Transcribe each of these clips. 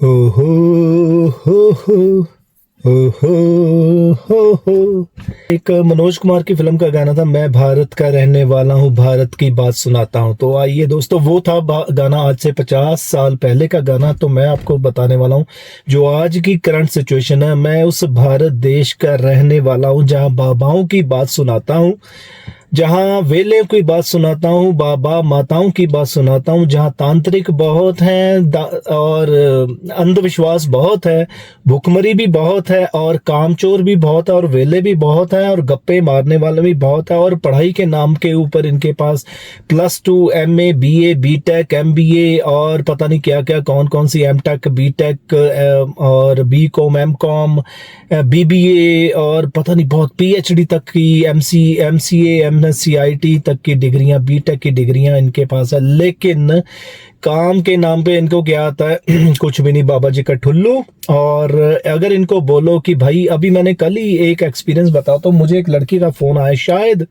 हो हो हो हो हो हो। एक मनोज कुमार की फिल्म का गाना था, मैं भारत का रहने वाला हूँ, भारत की बात सुनाता हूँ। तो आइए दोस्तों, वो था गाना आज से 50 साल पहले का गाना। तो मैं आपको बताने वाला हूँ जो आज की करंट सिचुएशन है। मैं उस भारत देश का रहने वाला हूँ जहाँ बाबाओं की बात सुनाता हूँ, जहाँ वेले की बात सुनाता हूँ, बाबा माताओं की बात सुनाता हूँ, जहाँ तांत्रिक बहुत हैं और अंधविश्वास बहुत है, भुखमरी भी बहुत है, और कामचोर भी बहुत है, और वेले भी बहुत है, और गप्पे मारने वाले भी बहुत है, और पढ़ाई के नाम के ऊपर इनके पास +2 MA BA BTech MBA और पता नहीं क्या क्या, कौन कौन सी MTech BTech और BCom MCom BBA और पता नहीं बहुत PhD तक की, MCA MSCIT तक की डिग्रियां, BTech की डिग्रियां इनके पास है। लेकिन काम के नाम पे इनको क्या आता है कुछ भी नहीं, बाबा जी का ठुल्लू। और अगर इनको बोलो कि भाई, अभी मैंने कल ही एक एक्सपीरियंस बताता हूँ, मुझे एक लड़की का फोन आया, शायद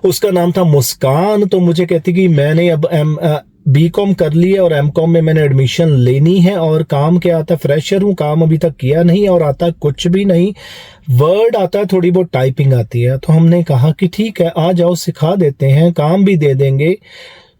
उसका नाम था मुस्कान। तो मुझे कहती कि मैंने अब BCom कर लिया और MCom में मैंने एडमिशन लेनी है, और काम क्या आता है, फ्रेशर हूँ, काम अभी तक किया नहीं और आता कुछ भी नहीं, वर्ड आता है, थोड़ी बहुत टाइपिंग आती है। तो हमने कहा कि ठीक है, आ जाओ सिखा देते हैं, काम भी दे देंगे।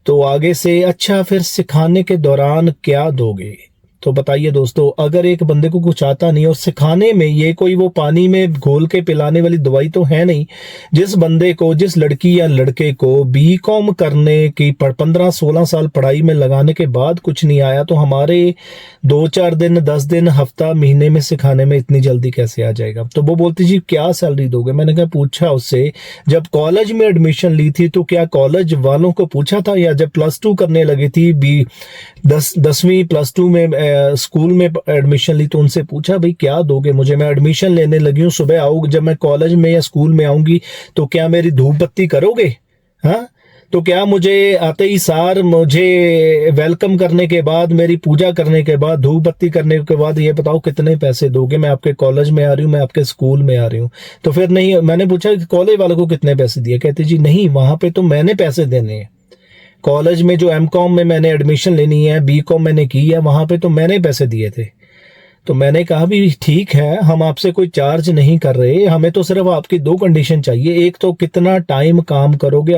तो आगे से अच्छा, फिर सिखाने के दौरान क्या दोगे? तो बताइए दोस्तों, अगर एक बंदे को कुछ आता नहीं और सिखाने में, ये कोई वो पानी में घोल के पिलाने वाली दवाई तो है नहीं। जिस बंदे को, जिस लड़की या लड़के को BCom करने की 15-16 साल पढ़ाई में लगाने के बाद कुछ नहीं आया, तो हमारे 2-4 दिन, 10 दिन, हफ्ता, महीने में सिखाने में इतनी जल्दी कैसे आ जाएगा? तो वो बोलती जी क्या सैलरी दोगे? मैंने कहा, पूछा उससे, जब कॉलेज में एडमिशन ली थी तो क्या कॉलेज वालों को पूछा था, या जब +2 करने लगी थी, 10वीं +2 में स्कूल में एडमिशन ली तो उनसे पूछा भाई क्या दोगे मुझे? मैं एडमिशन लेने लगी हूँ, सुबह आऊँ, जब मैं कॉलेज में या स्कूल में आऊंगी तो क्या मेरी धूप बत्ती करोगे? हाँ, तो क्या मुझे आते ही सार, मुझे वेलकम करने के बाद, मेरी पूजा करने के बाद, धूप बत्ती करने के बाद ये बताओ कितने पैसे दोगे? मैं आपके कॉलेज में आ रही हूँ, मैं आपके स्कूल में आ रही हूँ। तो फिर नहीं, मैंने पूछा कि कॉलेज वालों को कितने पैसे दिए? कहते जी नहीं, वहां पे तो मैंने पैसे देने हैं। कॉलेज में जो MCom में मैंने एडमिशन लेनी है, BCom मैंने की है, वहां पे तो मैंने पैसे दिए थे। तो मैंने कहा भी ठीक है, हम आपसे कोई चार्ज नहीं कर रहे, हमें तो सिर्फ आपकी 2 कंडीशन चाहिए। एक तो कितना टाइम काम करोगे?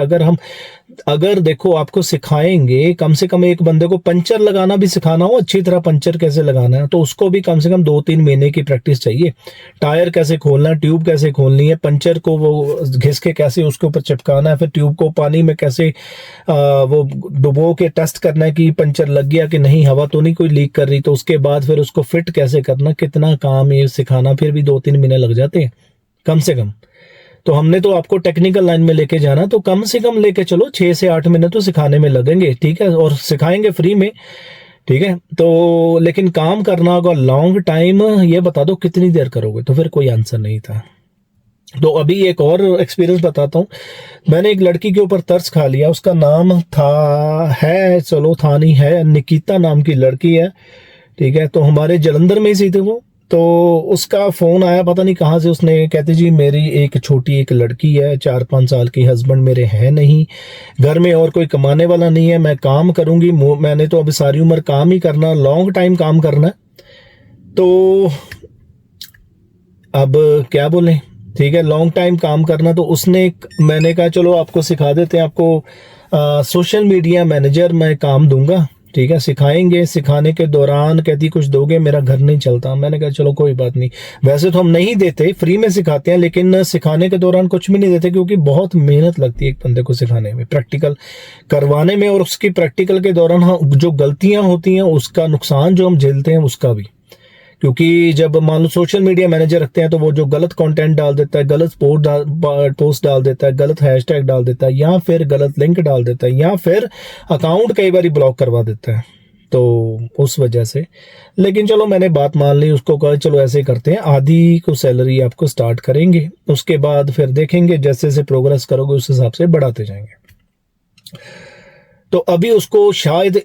अगर देखो, आपको सिखाएंगे, कम से कम एक बंदे को पंचर लगाना भी सिखाना हो, अच्छी तरह पंचर कैसे लगाना है, तो उसको भी कम से कम 2-3 महीने की प्रैक्टिस चाहिए। टायर कैसे खोलना है, ट्यूब कैसे खोलनी है, पंचर को वो घिस के कैसे उसके ऊपर चिपकाना है, फिर ट्यूब को पानी में कैसे वो डुबो के टेस्ट करना है कि पंचर लग गया कि नहीं, हवा तो नहीं कोई लीक कर रही। तो उसके बाद फिर उसको फिट कैसे करना, कितना काम ये सिखाना, फिर भी 2-3 महीने लग जाते हैं कम से कम। तो हमने तो आपको टेक्निकल लाइन में लेके जाना, तो कम से कम लेके चलो 6 से 8 महीने तो सिखाने में लगेंगे, ठीक है, और सिखाएंगे फ्री में, ठीक है। तो लेकिन काम करना होगा लॉन्ग टाइम, ये बता दो कितनी देर करोगे? तो फिर कोई आंसर नहीं था। तो अभी एक और एक्सपीरियंस बताता हूँ। मैंने एक लड़की के ऊपर तरस खा लिया, उसका नाम चलो था नहीं है, निकिता नाम की लड़की है, ठीक है। तो हमारे जलंधर में ही सी थे वो। तो उसका फोन आया, पता नहीं कहाँ से, उसने कहती जी मेरी एक छोटी एक लड़की है, 4-5 साल की, हस्बैंड मेरे है नहीं, घर में और कोई कमाने वाला नहीं है, मैं काम करूंगी, मैंने तो अब सारी उम्र काम ही करना, लॉन्ग टाइम काम करना। तो अब क्या बोले, ठीक है, लॉन्ग टाइम काम करना। तो मैंने कहा चलो आपको सिखा देते हैं, आपको सोशल मीडिया मैनेजर मैं काम दूंगा, ठीक है, सिखाएंगे। सिखाने के दौरान कहती कुछ दोगे? मेरा घर नहीं चलता। मैंने कहा चलो कोई बात नहीं, वैसे तो हम नहीं देते, फ्री में सिखाते हैं, लेकिन सिखाने के दौरान कुछ भी नहीं देते, क्योंकि बहुत मेहनत लगती है एक बंदे को सिखाने में, प्रैक्टिकल करवाने में, और उसकी प्रैक्टिकल के दौरान जो गलतियां होती हैं, उसका नुकसान जो हम झेलते हैं उसका भी। क्योंकि जब मान लो सोशल मीडिया मैनेजर रखते हैं, तो वो जो गलत कंटेंट डाल देता है, गलत पोस्ट डाल देता है, गलत हैशटैग डाल देता है, या फिर गलत लिंक डाल देता है, या फिर अकाउंट कई बार ब्लॉक करवा देता है, तो उस वजह से। लेकिन चलो मैंने बात मान ली, उसको कहा चलो ऐसे करते हैं, आधी को सैलरी आपको स्टार्ट करेंगे, उसके बाद फिर देखेंगे जैसे जैसे प्रोग्रेस करोगे उस हिसाब से बढ़ाते जाएंगे। तो अभी उसको शायद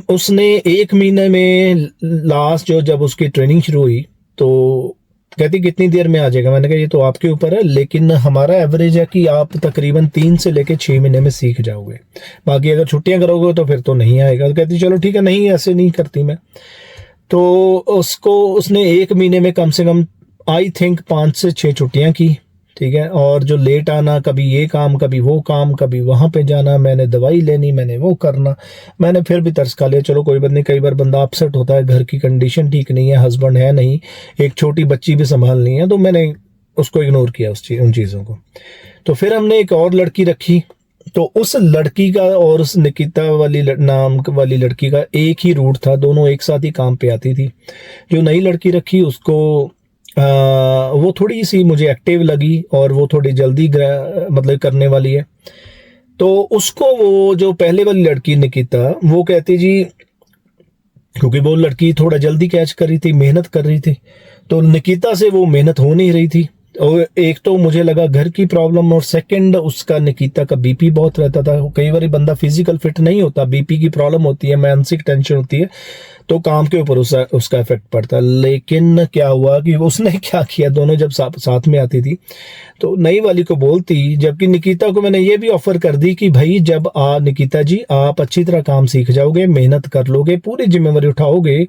उसने 1 महीने में लास्ट जब उसकी ट्रेनिंग शुरू हुई, तो कहती कितनी देर में आ जाएगा? मैंने कहा ये तो आपके ऊपर है, लेकिन हमारा एवरेज है कि आप तकरीबन 3 से लेके 6 महीने में सीख जाओगे, बाकी अगर छुट्टियां करोगे तो फिर तो नहीं आएगा। तो कहती चलो ठीक है, नहीं ऐसे नहीं करती मैं। तो उसने 1 महीने में कम से कम आई थिंक 5 से 6 छुट्टियां की, ठीक है। और जो लेट आना, कभी ये काम, कभी वो काम, कभी वहां पे जाना, मैंने दवाई लेनी, मैंने वो करना, मैंने फिर भी तरस खा लिया, चलो कोई बात नहीं। कई बार बंदा अपसेट होता है, घर की कंडीशन ठीक नहीं है, हस्बैंड है नहीं, एक छोटी बच्ची भी संभालनी है, तो मैंने उसको इग्नोर किया उन चीज़ों को। तो फिर हमने एक और लड़की रखी, तो उस लड़की का और उस निकिता वाली नाम वाली लड़की का एक ही रूट था, दोनों एक साथ ही काम पे आती थी। जो नई लड़की रखी उसको वो थोड़ी सी मुझे एक्टिव लगी और वो थोड़ी जल्दी मतलब करने वाली है। तो उसको वो जो पहले वाली लड़की निकिता, वो कहती जी, क्योंकि वो लड़की थोड़ा जल्दी कैच कर रही थी, मेहनत कर रही थी, तो निकिता से वो मेहनत हो नहीं रही थी। और एक तो मुझे लगा घर की प्रॉब्लम, और सेकंड उसका निकिता का बीपी बहुत रहता था। कई बार बंदा फिजिकल फिट नहीं होता, बीपी की प्रॉब्लम होती है, मानसिक टेंशन होती है, तो काम के ऊपर उसका इफेक्ट पड़ता है। लेकिन क्या हुआ कि उसने क्या किया, दोनों जब साथ में आती थी तो नई वाली को बोलती, जबकि निकिता को मैंने ये भी ऑफर कर दी कि भाई जब निकिता जी आप अच्छी तरह काम सीख जाओगे, मेहनत कर लोगे, पूरी जिम्मेवारी उठाओगे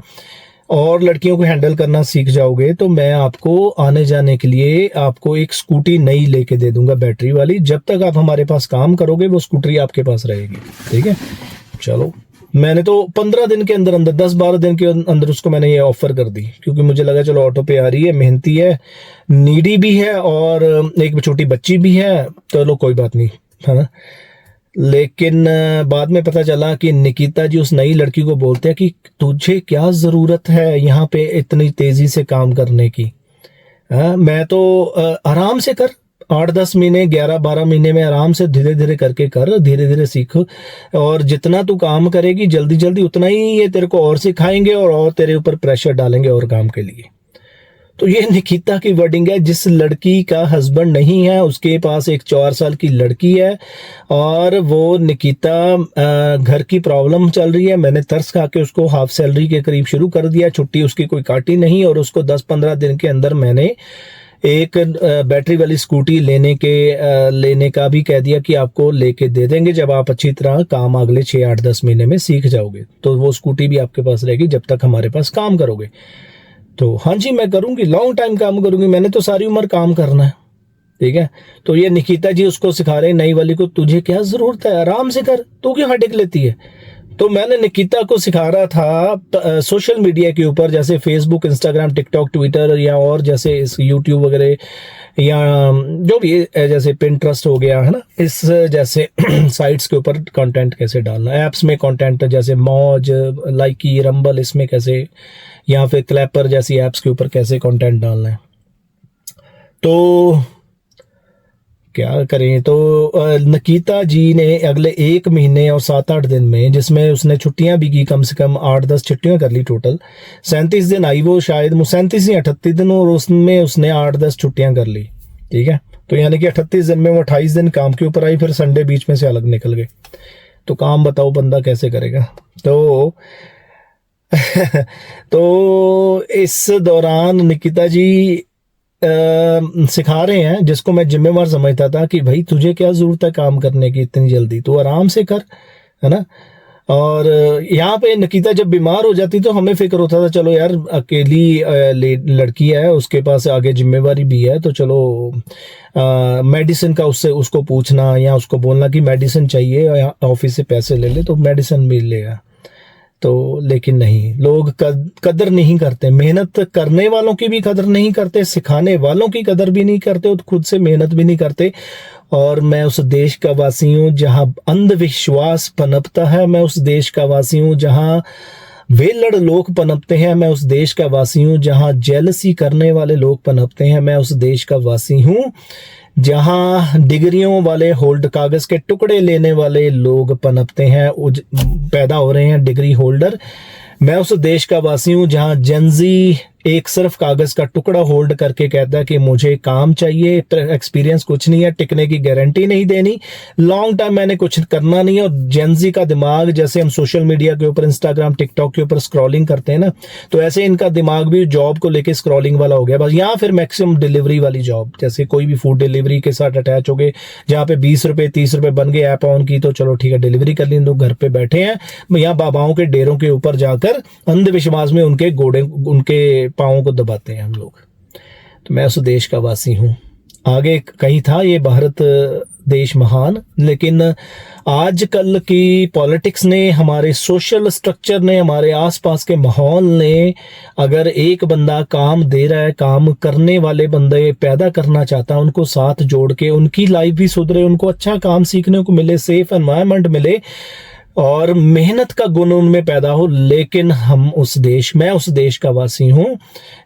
और लड़कियों को हैंडल करना सीख जाओगे, तो मैं आपको आने जाने के लिए आपको एक स्कूटी नई लेके दे दूंगा, बैटरी वाली। जब तक आप हमारे पास काम करोगे वो स्कूटरी आपके पास रहेगी, ठीक है। चलो, मैंने तो 15 दिन के अंदर 10-12 दिन के अंदर उसको मैंने ये ऑफर कर दी, क्योंकि मुझे लगा चलो ऑटो पे आ रही है, मेहनती है, नीडी भी है और एक छोटी बच्ची भी है, चलो कोई बात नहीं, है ना। लेकिन बाद में पता चला कि निकिता जी उस नई लड़की को बोलते हैं कि तुझे क्या जरूरत है यहाँ पे इतनी तेजी से काम करने की, मैं तो आराम से कर, 8-10 महीने 11-12 महीने में आराम से धीरे धीरे करके कर, धीरे धीरे सीख, और जितना तू काम करेगी जल्दी जल्दी उतना ही ये तेरे को और सिखाएंगे और तेरे ऊपर प्रेशर डालेंगे और काम के लिए। तो ये निकिता की वर्डिंग है। जिस लड़की का हस्बैंड नहीं है उसके पास एक 4 साल की लड़की है, और वो निकिता घर की प्रॉब्लम चल रही है, मैंने तरस खा के उसको हाफ सैलरी के करीब शुरू कर दिया, छुट्टी उसकी कोई काटी नहीं, और उसको 10-15 दिन के अंदर मैंने एक बैटरी वाली स्कूटी लेने का भी कह दिया कि आपको लेके दे देंगे जब आप अच्छी तरह काम अगले 6-8-10 महीने में सीख जाओगे, तो वो स्कूटी भी आपके पास रहेगी जब तक हमारे पास काम करोगे। तो हाँ जी, मैं करूंगी, लॉन्ग टाइम काम करूंगी, मैंने तो सारी उम्र काम करना है, ठीक है। तो ये निकिता जी उसको सिखा रहे नई वाली को, तुझे क्या जरूरत है, आराम से कर, तू क्यों हेडेक लेती है। तो मैंने निकिता को सिखा रहा था सोशल मीडिया के ऊपर, जैसे फेसबुक, इंस्टाग्राम, टिकटॉक, ट्विटर, या और जैसे इस यूट्यूब वगैरह, या जो भी जैसे पिंटरेस्ट हो गया, है ना, इस जैसे साइट्स के ऊपर कंटेंट कैसे डालना, ऐप्स में कंटेंट जैसे मौज, लाइकी, रंबल, इसमें कैसे, या फिर क्लैपर जैसी ऐप्स के ऊपर कैसे कंटेंट डालना है। तो क्या करें, तो निकिता जी ने अगले 1 महीने और 7-8 दिन में, जिसमें उसने छुट्टियां भी की, कम से कम 8-10 छुट्टियां कर ली, टोटल 37 दिन आई वो, शायद 37 या 38 दिन, और उसमें उसने 8-10 छुट्टियां कर ली, ठीक है। तो यानी कि 38 दिन में वो 28 दिन काम के ऊपर आई, फिर संडे बीच में से अलग निकल गए। तो काम बताओ बंदा कैसे करेगा। तो तो इस दौरान निकिता जी सिखा रहे हैं, जिसको मैं जिम्मेवार समझता था कि भाई तुझे क्या जरूरत है काम करने की इतनी जल्दी, तू आराम से कर, है ना। और यहाँ पे निकिता जब बीमार हो जाती तो हमें फिक्र होता था, चलो यार अकेली लड़की है, उसके पास आगे जिम्मेवारी भी है, तो चलो मेडिसिन का उसको पूछना या उसको बोलना कि मेडिसिन चाहिए, या ऑफिस से पैसे ले ले तो मेडिसिन मिल लेगा। तो लेकिन नहीं, लोग कदर नहीं करते, मेहनत करने वालों की भी कदर नहीं करते, सिखाने वालों की कदर भी नहीं करते, और खुद से मेहनत भी नहीं करते। और मैं उस देश का वासी हूँ जहां अंधविश्वास पनपता है, मैं उस देश का वासी हूँ जहां वेलड़ लोग पनपते हैं, मैं उस देश का वासी हूँ जहां जेलसी करने वाले लोग पनपते हैं, मैं उस देश का वासी हूँ जहां डिग्रियों वाले, होल्ड कागज के टुकड़े लेने वाले लोग पनपते हैं, पैदा हो रहे हैं डिग्री होल्डर। मैं उस देश का वासी हूं जहां जेंजी एक सिर्फ कागज का टुकड़ा होल्ड करके कहता है कि मुझे काम चाहिए, एक्सपीरियंस कुछ नहीं है, टिकने की गारंटी नहीं देनी, लॉन्ग टाइम मैंने कुछ करना नहीं है। और जेंजी का दिमाग, जैसे हम सोशल मीडिया के ऊपर, इंस्टाग्राम, टिकटॉक के ऊपर स्क्रॉलिंग करते हैं ना, तो ऐसे इनका दिमाग भी जॉब को लेके स्क्रॉलिंग वाला हो गया बस। यहाँ फिर मैक्सिमम डिलीवरी वाली जॉब, जैसे कोई भी फूड डिलीवरी के साथ अटैच हो गए, जहाँ पे 20 रुपए 30 रुपए बन गए ऐप ऑन की, तो चलो ठीक है डिलीवरी कर ली, लोग घर पे बैठे हैं। यहाँ बाबाओं के डेरों के ऊपर जाकर अंधविश्वास में उनके गोड़े, उनके पाँवों को दबाते हैं हम लोग। तो मैं उस देश का वासी हूँ। आगे कहीं था ये भारत देश महान, लेकिन आजकल की पॉलिटिक्स ने, हमारे सोशल स्ट्रक्चर ने, हमारे आसपास के माहौल ने, अगर एक बंदा काम दे रहा है, काम करने वाले बंदे पैदा करना चाहता है, उनको साथ जोड़ के उनकी लाइफ भी सुधरे, उनको अच्छा काम सीखने को मिले, सेफ एनवायरनमेंट मिले और मेहनत का गुण उनमें पैदा हो। लेकिन मैं उस देश का वासी हूं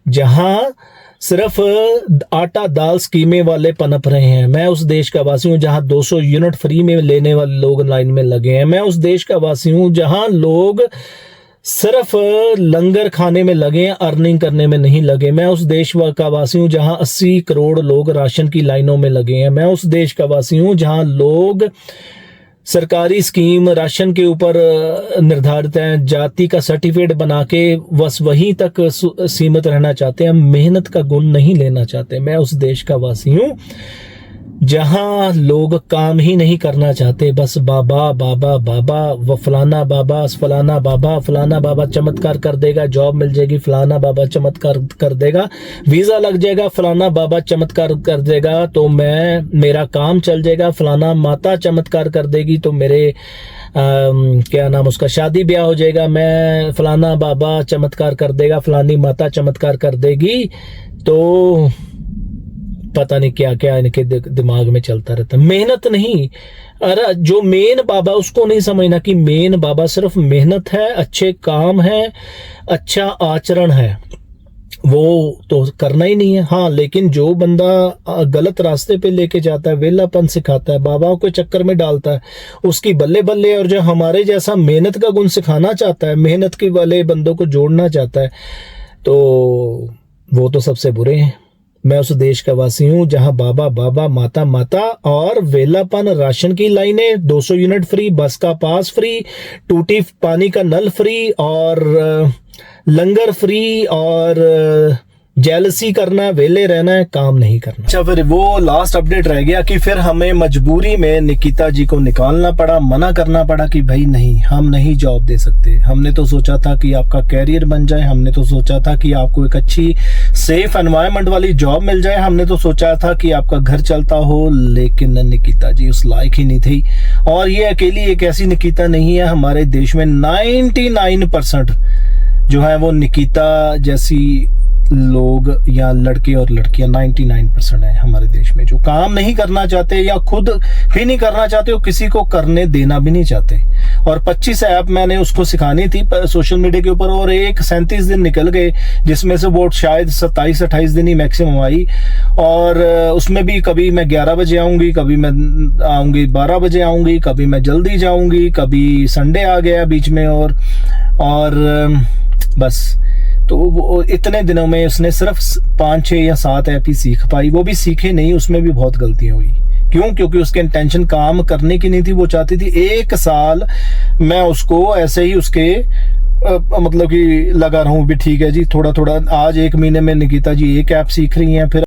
जहां सिर्फ आटा दाल स्कीमें वाले पनप रहे हैं। मैं उस देश का वासी हूं जहां 200 यूनिट फ्री में लेने वाले लोग लाइन में लगे हैं। मैं उस देश का वासी हूं जहां लोग सिर्फ लंगर खाने में लगे, अर्निंग करने में नहीं लगे। मैं उस देश का वासी हूं जहां 80 करोड़ लोग राशन की लाइनों में लगे हैं। मैं उस देश का वासी हूं जहां लोग सरकारी स्कीम राशन के ऊपर निर्धारित है, जाति का सर्टिफिकेट बना के बस वहीं तक सीमित रहना चाहते हैं, मेहनत का गुण नहीं लेना चाहते। मैं उस देश का वासी हूं जहां लोग काम ही नहीं करना चाहते, बस बाबा बाबा बाबा, वो फलाना बाबा फलाना बाबा, फलाना बाबा चमत्कार कर देगा, जॉब मिल जाएगी, फलाना बाबा चमत्कार कर देगा, वीजा लग जाएगा, फलाना बाबा चमत्कार कर देगा तो मेरा काम चल जाएगा, फलाना माता चमत्कार कर देगी तो मेरे क्या नाम उसका, शादी ब्याह हो जाएगा, मैं फलाना बाबा चमत्कार कर देगा, फलानी माता चमत्कार कर देगी। तो पता नहीं क्या क्या इनके दिमाग में चलता रहता। मेहनत नहीं, अरे जो मेन बाबा, उसको नहीं समझना कि मेन बाबा सिर्फ मेहनत है, अच्छे काम है, अच्छा आचरण है, वो तो करना ही नहीं है। हाँ, लेकिन जो बंदा गलत रास्ते पे लेके जाता है, वेलापन सिखाता है, बाबाओं के चक्कर में डालता है, उसकी बल्ले बल्ले। और जो हमारे जैसा मेहनत का गुण सिखाना चाहता है, मेहनत के वाले बंदों को जोड़ना चाहता है, तो वो तो सबसे बुरे हैं। मैं उस देश का वासी हूं जहां बाबा बाबा, माता माता और वेलापन, राशन की लाइनें, 200 यूनिट फ्री, बस का पास फ्री, टूटी पानी का नल फ्री और लंगर फ्री और जेलसी करना, वेले रहना है, काम नहीं करना। अच्छा, फिर वो लास्ट अपडेट रह गया कि फिर हमें मजबूरी में निकिता जी को निकालना पड़ा, मना करना पड़ा कि भाई नहीं, हम नहीं जॉब दे सकते। हमने तो सोचा था कि आपका कैरियर बन जाए, हमने तो सोचा था कि आपको एक अच्छी सेफ एनवायरनमेंट वाली जॉब मिल जाए, हमने तो सोचा था कि आपका घर चलता हो, लेकिन निकिता जी उस लायक ही नहीं थी। और ये अकेली एक ऐसी निकिता नहीं है, हमारे देश में 99% जो है वो निकिता जैसी लोग या लड़के और लड़कियां 99% है हमारे देश में, जो काम नहीं करना चाहते या खुद भी नहीं करना चाहते, वो किसी को करने देना भी नहीं चाहते। और 25 ऐप मैंने उसको सिखानी थी सोशल मीडिया के ऊपर, और 37 दिन निकल गए, जिसमें से वो शायद 27-28 दिन ही मैक्सिमम आई। और उसमें भी कभी मैं 11 बजे आऊंगी, कभी मैं आऊंगी 12 बजे आऊंगी, कभी मैं जल्दी जाऊंगी, कभी संडे आ गया बीच में, और बस। तो वो इतने दिनों में उसने सिर्फ 5, 6 या 7 ऐप ही सीख पाई, वो भी सीखे नहीं, उसमें भी बहुत गलतियां हुई। क्यों? क्योंकि उसके इंटेंशन काम करने की नहीं थी, वो चाहती थी 1 साल मैं उसको ऐसे ही उसके मतलब कि लगा रहूं भी, ठीक है जी, थोड़ा थोड़ा। आज 1 महीने में निकिता जी 1 ऐप सीख रही हैं, फिर